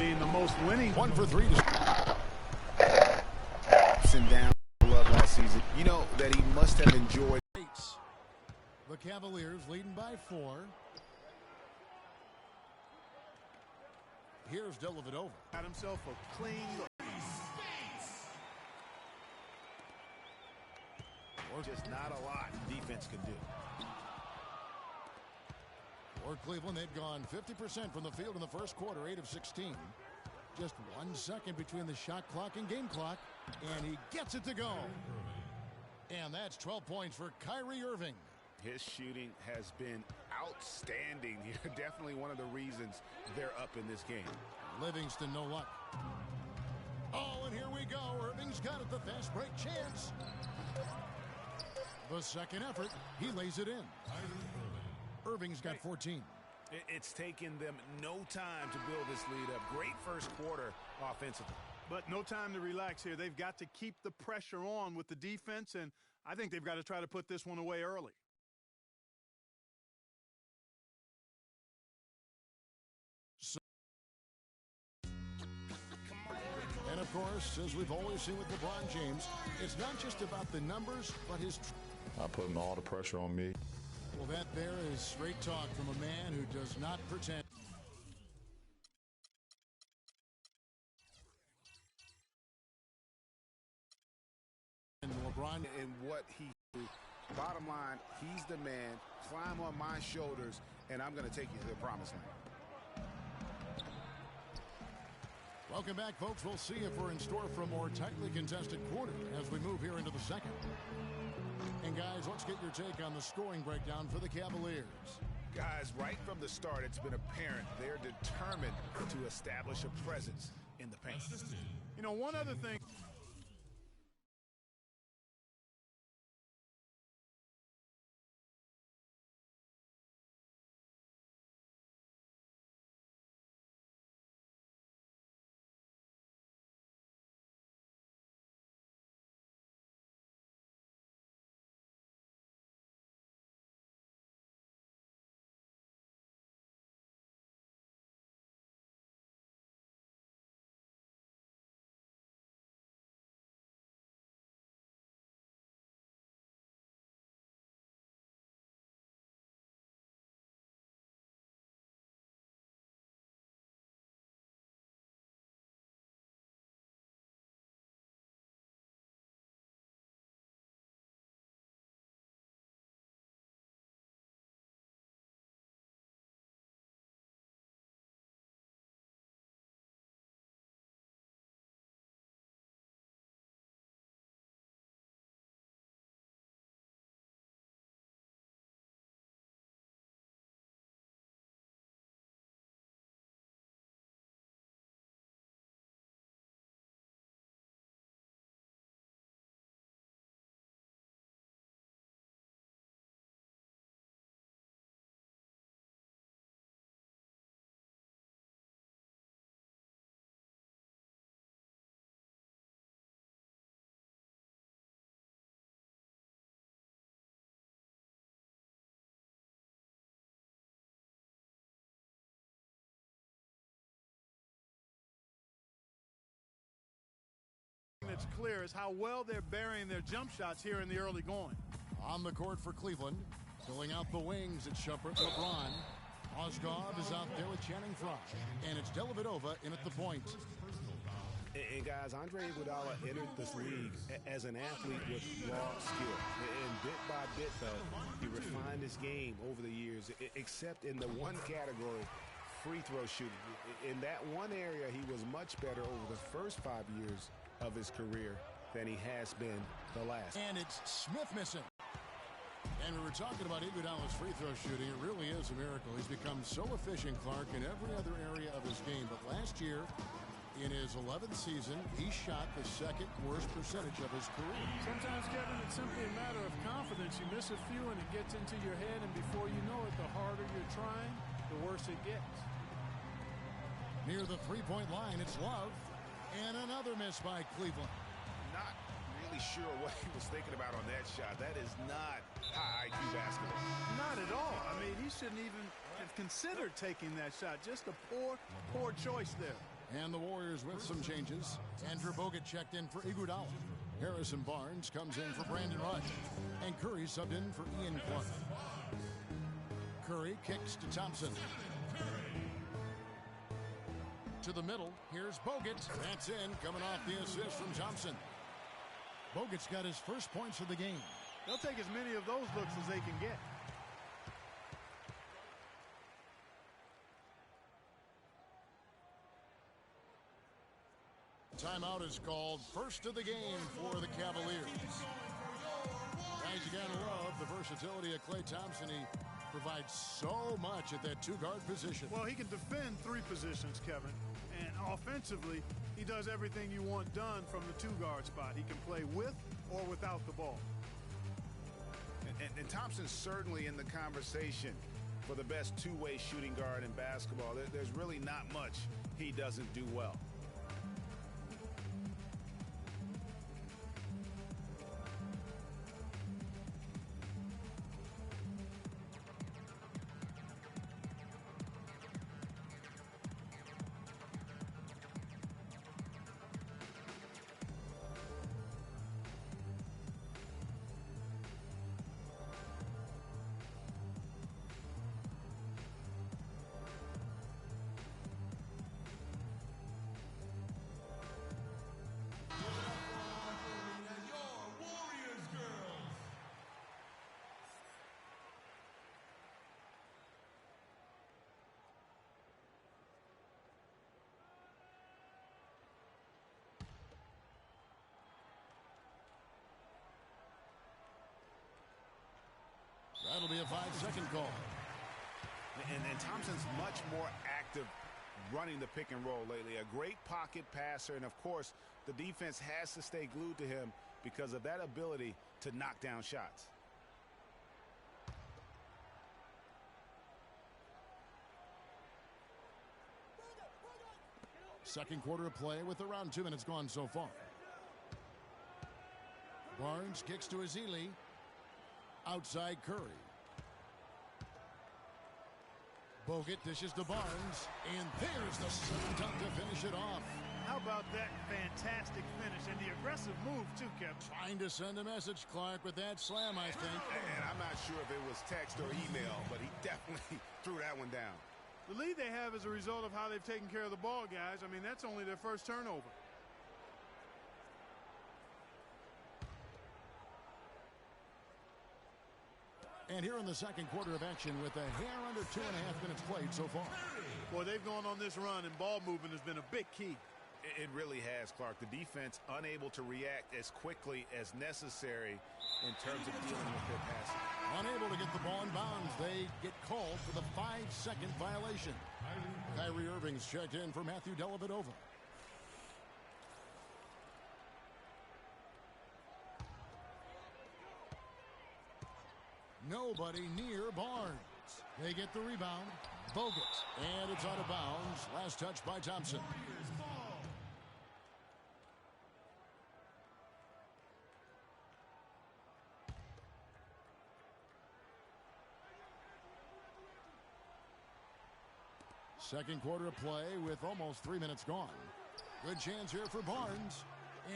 being the most winning. 1 for 3. Ups and downs love last season. You know that he must have enjoyed. The Cavaliers leading by 4. Here's Dellavedova. Got himself a clean look. Just not a lot defense can do. For Cleveland, they've gone 50% from the field in the first quarter, 8 of 16. Just 1 second between the shot clock and game clock, and he gets it to go. And that's 12 points for Kyrie Irving. His shooting has been outstanding here. Definitely one of the reasons they're up in this game. Livingston, no luck. Oh, and here we go. Irving's got it, the fast break chance. The second effort, he lays it in. Irving's got 14. It's taken them no time to build this lead up. Great first quarter offensively. But no time to relax here. They've got to keep the pressure on with the defense, and I think they've got to try to put this one away early. And of course, as we've always seen with LeBron James, it's not just about the numbers, but his... I put all the pressure on me. Well, that there is straight talk from a man who does not pretend. And LeBron, And what he do. Bottom line, he's the man. Climb on my shoulders, and I'm going to take you to the promised land. Welcome back, folks. We'll see if we're in store for a more tightly contested quarter as we move here into the second. And guys, let's get your take on the scoring breakdown for the Cavaliers. Guys, right from the start, it's been apparent they're determined to establish a presence in the paint. You know, one other thing. That's clear is how well they're burying their jump shots here in the early going. On the court for Cleveland, filling out the wings, it's Shumpert, LeBron. Ozgov is out there with Channing Frye, and it's Dellavedova in at the point. And guys, Andre Iguodala entered this league as an athlete with raw skill. And bit by bit, though, he refined his game over the years, except in the one category, free throw shooting. In that one area, he was much better over the first 5 years of his career than he has been the last. And it's Smith missing. And we were talking about Iguodala's free throw shooting. It really is a miracle. He's become so efficient, Clark, in every other area of his game. But last year, in his 11th season, he shot the second worst percentage of his career. Sometimes, Kevin, it's simply a matter of confidence. You miss a few and it gets into your head, and before you know it, the harder you're trying, the worse it gets. Near the three-point line, it's Love. And another miss by Cleveland. Not really sure what he was thinking about on that shot. That is not high IQ basketball. Not at all. I mean, he shouldn't even have considered taking that shot. Just a poor choice there. And the Warriors with some changes. Andrew Bogut checked in for Iguodala. Harrison Barnes comes in for Brandon Rush. And Curry subbed in for Ian Clark. Curry kicks to Thompson. To the middle, here's Bogut. That's in, coming off the assist from Thompson. Bogut's got his first points of the game. They'll take as many of those looks as they can get. Timeout is called. First of the game for the Cavaliers. Guys, you gotta love the versatility of Klay Thompson. He provides so much at that two-guard position. Well, he can defend three positions, Kevin. And offensively, he does everything you want done from the two-guard spot. He can play with or without the ball. And Thompson's certainly in the conversation for the best two-way shooting guard in basketball. There's really not much he doesn't do well. That'll be a 5-second call. And Thompson's much more active running the pick and roll lately. A great pocket passer, and of course, the defense has to stay glued to him because of that ability to knock down shots. Second quarter of play with around 2 minutes gone so far. Barnes kicks to Ezeli. Outside Curry. Bogut dishes to Barnes. And there's the second dunk to finish it off. How about that fantastic finish and the aggressive move, too, Kevin? Trying to send a message, Clark, with that slam, I think. And I'm not sure if it was text or email, but he definitely threw that one down. The lead they have is a result of how they've taken care of the ball, guys. I mean, that's only their first turnover. And here in the second quarter of action with a hair under 2.5 minutes played so far. Boy, they've gone on this run, and ball movement has been a big key. It really has, Clark. The defense unable to react as quickly as necessary in terms of dealing with their passing. Unable to get the ball in bounds. They get called for the 5-second violation. Kyrie Irving's checked in for Matthew Dellavedova. Nobody near Barnes. They get the rebound. Bogut. And it's out of bounds. Last touch by Thompson. Second quarter of play with almost 3 minutes gone. Good chance here for Barnes.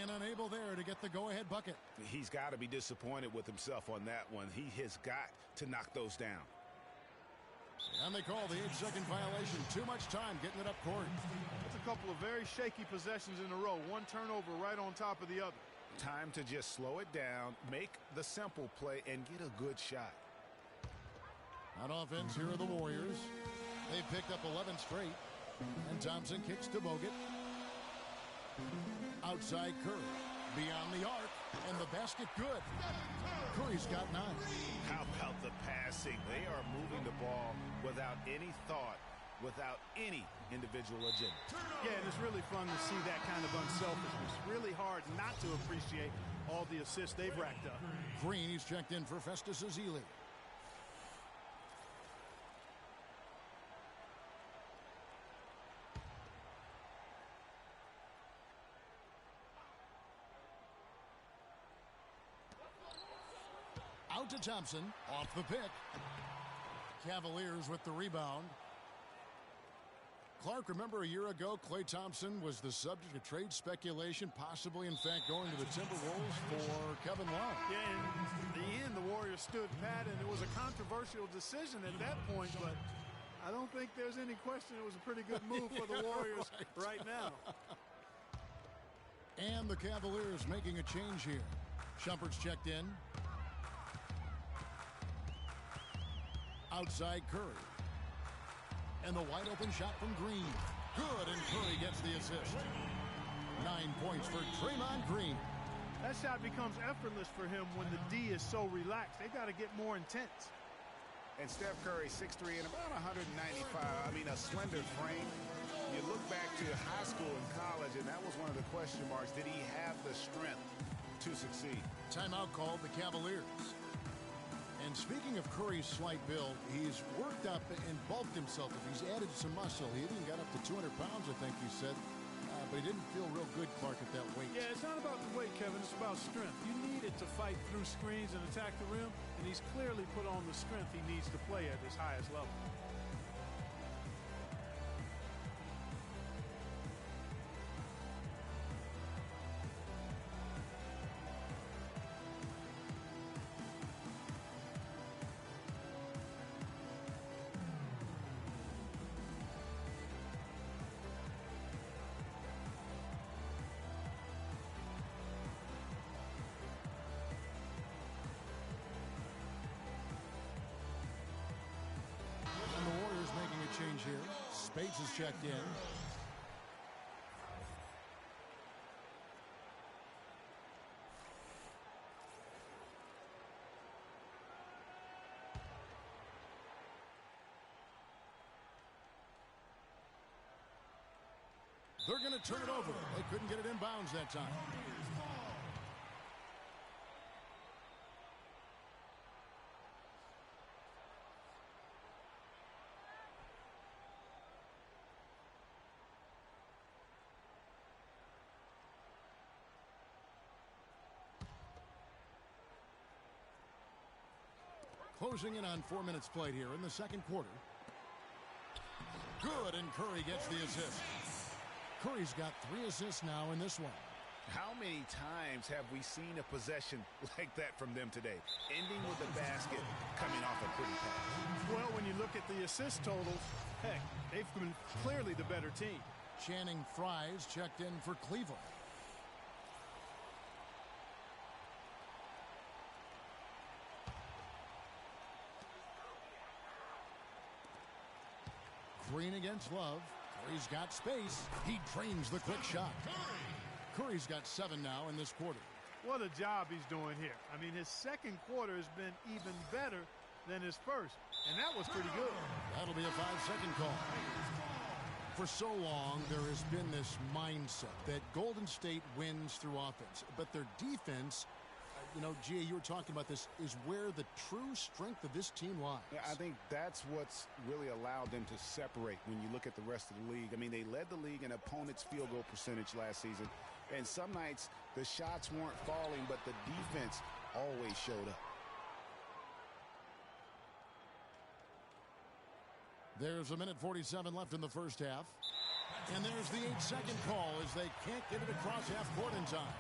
And unable there to get the go-ahead bucket. He's got to be disappointed with himself on that one. He has got to knock those down. And they call the 8-second violation. Too much time getting it up court. It's a couple of very shaky possessions in a row. One turnover right on top of the other. Time to just slow it down, make the simple play, and get a good shot. On offense, here are the Warriors. They've picked up 11 straight. And Thompson kicks to Bogut. Outside Curry. Beyond the arc. And the basket good. Curry's got 9. How about the passing? They are moving the ball without any thought, without any individual agenda. Yeah, and it's really fun to see that kind of unselfishness. Really hard not to appreciate all the assists they've racked up. Green, he's checked in for Festus Ezeli. Out to Thompson, off the pick. Cavaliers with the rebound. Clark, remember a year ago, Klay Thompson was the subject of trade speculation, possibly, in fact, going to the Timberwolves for Kevin Love. Yeah, in the end, the Warriors stood pat, and it was a controversial decision at that point, but I don't think there's any question it was a pretty good move for the Warriors right now. And the Cavaliers making a change here. Shumpert's checked in. Outside Curry. And the wide open shot from Green. Good, and Curry gets the assist. 9 points for Draymond Green. That shot becomes effortless for him when the D is so relaxed. They've got to get more intense. And Steph Curry, 6'3" and about 195. I mean, a slender frame. You look back to high school and college, and that was one of the question marks. Did he have the strength to succeed? Timeout called the Cavaliers. And speaking of Curry's slight build, he's worked up and bulked himself. He's added some muscle. He even got up to 200 pounds, I think he said. But he didn't feel real good, Clark, at that weight. Yeah, it's not about the weight, Kevin. It's about strength. You need it to fight through screens and attack the rim, and he's clearly put on the strength he needs to play at his highest level. Change here. Spades is checked in. They're going to turn it over. They couldn't get it in bounds that time. Closing in on 4 minutes played here in the second quarter. Good, and Curry gets the assist. Curry's got 3 assists now in this one. How many times have we seen a possession like that from them today? Ending with a basket, coming off a pretty pass. Well, when you look at the assist totals, heck, they've been clearly the better team. Channing Frye's checked in for Cleveland. Green against Love. Curry's got space. He drains the quick shot. Curry's got 7 now in this quarter. What a job he's doing here. I mean, his second quarter has been even better than his first, and that was pretty good. That'll be a 5-second call. For so long, there has been this mindset that Golden State wins through offense, but their defense, you know, Gia, you were talking about this, is where the true strength of this team lies. Yeah, I think that's what's really allowed them to separate when you look at the rest of the league. I mean, they led the league in opponents' field goal percentage last season, and some nights the shots weren't falling, but the defense always showed up. There's 1:47 left in the first half. And there's the 8-second call as they can't get it across half court in time.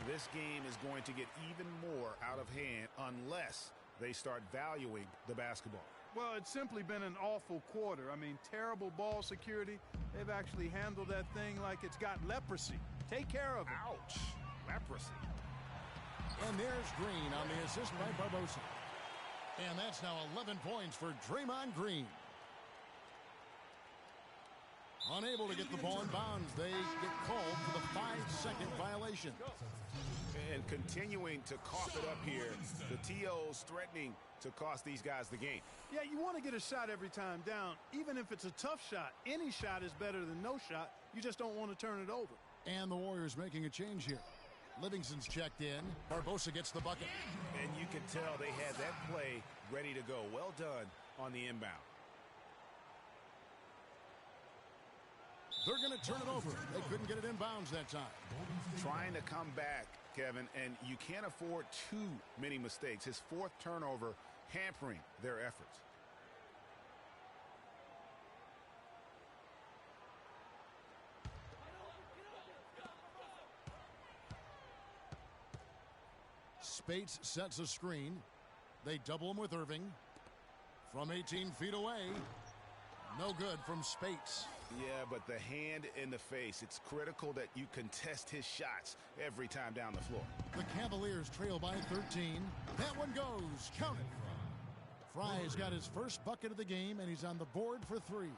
This game is going to get even more out of hand unless they start valuing the basketball. Well, it's simply been an awful quarter. I mean, terrible ball security. They've actually handled that thing like it's got leprosy. Take care of it. Ouch. Leprosy. And there's Green on the assist by Barbosa. And that's now 11 points for Draymond Green. Unable to get the ball in bounds. They get called for the 5-second violation. And continuing to cough it up here, the TO's threatening to cost these guys the game. Yeah, you want to get a shot every time down, even if it's a tough shot. Any shot is better than no shot. You just don't want to turn it over. And the Warriors making a change here. Livingston's checked in. Barbosa gets the bucket. And you can tell they had that play ready to go. Well done on the inbound. They're going to turn it over. They couldn't get it in bounds that time. Trying to come back, Kevin, and you can't afford too many mistakes. His 4th turnover hampering their efforts. Spates sets a screen. They double him with Irving. From 18 feet away. No good from Spates. Yeah, but the hand in the face, it's critical that you contest his shots every time down the floor. The Cavaliers trail by 13. That one goes. Count it. Fry's got his first bucket of the game, and he's on the board for 3.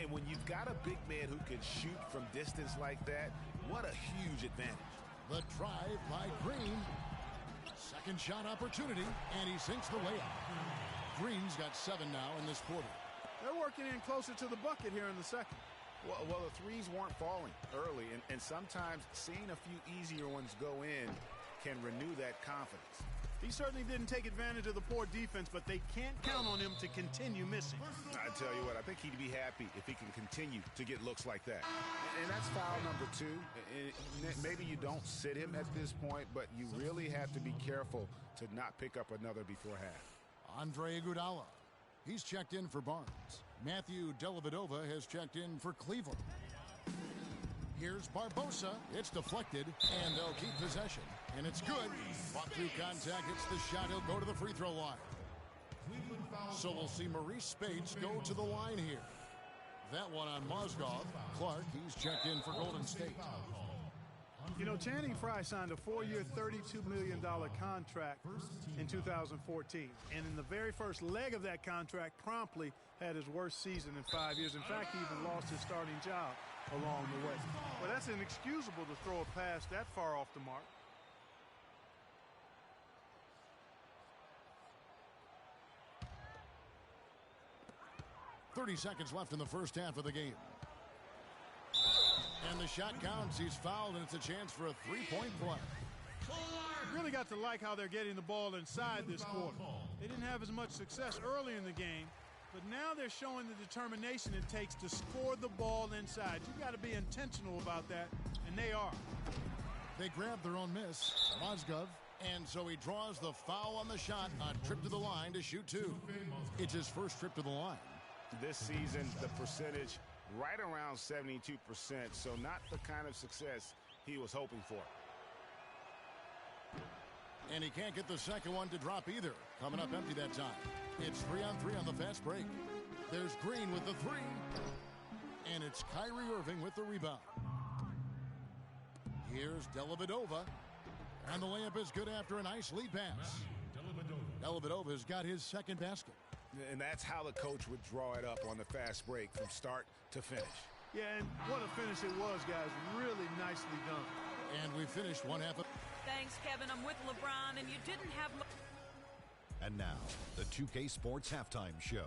And when you've got a big man who can shoot from distance like that, what a huge advantage. The drive by Green. Second shot opportunity, and he sinks the layup. Green's got 7 now in this quarter. They're working in closer to the bucket here in the second. Well, the threes weren't falling early, and sometimes seeing a few easier ones go in can renew that confidence. He certainly didn't take advantage of the poor defense, but they can't count on him to continue missing. I tell you what, I think he'd be happy if he can continue to get looks like that. And that's foul number 2. Maybe you don't sit him at this point, but you really have to be careful to not pick up another before half. Andre Iguodala. He's checked in for Barnes. Matthew Dellavedova has checked in for Cleveland. Here's Barbosa. It's deflected, and they'll keep possession. And it's good. Fought through contact, hits the shot. He'll go to the free throw line. So we'll see Maurice Spates go to the line here. That one on Mozgov. Clark, he's checked in for Golden State. You know, Channing Frye signed a 4-year, $32 million contract in 2014. And in the very first leg of that contract, promptly had his worst season in 5 years. In fact, he even lost his starting job along the way. Well, that's inexcusable to throw a pass that far off the mark. .30 seconds left in the first half of the game. And the shot counts. He's fouled, and it's a chance for a three-point play. Really got to like how they're getting the ball inside this quarter. They didn't have as much success early in the game, but now they're showing the determination it takes to score the ball inside. You got to be intentional about that, and they are. They grab their own miss, Mozgov, and so he draws the foul on the shot, a trip to the line to shoot 2. It's his first trip to the line. This season, the percentage right around 72%, so not the kind of success he was hoping for. And he can't get the second one to drop either. Coming up empty that time. It's 3-on-3 on the fast break. There's Green with the 3. And it's Kyrie Irving with the rebound. Here's Dellavedova. And the layup is good after a nice lead pass. Dellavedova's got his second basket. And that's how the coach would draw it up on the fast break from start to finish. Yeah, and what a finish it was, guys. Really nicely done. And we finished one half of... Thanks, Kevin. I'm with LeBron, and you didn't have... And now, the 2K Sports Halftime Show.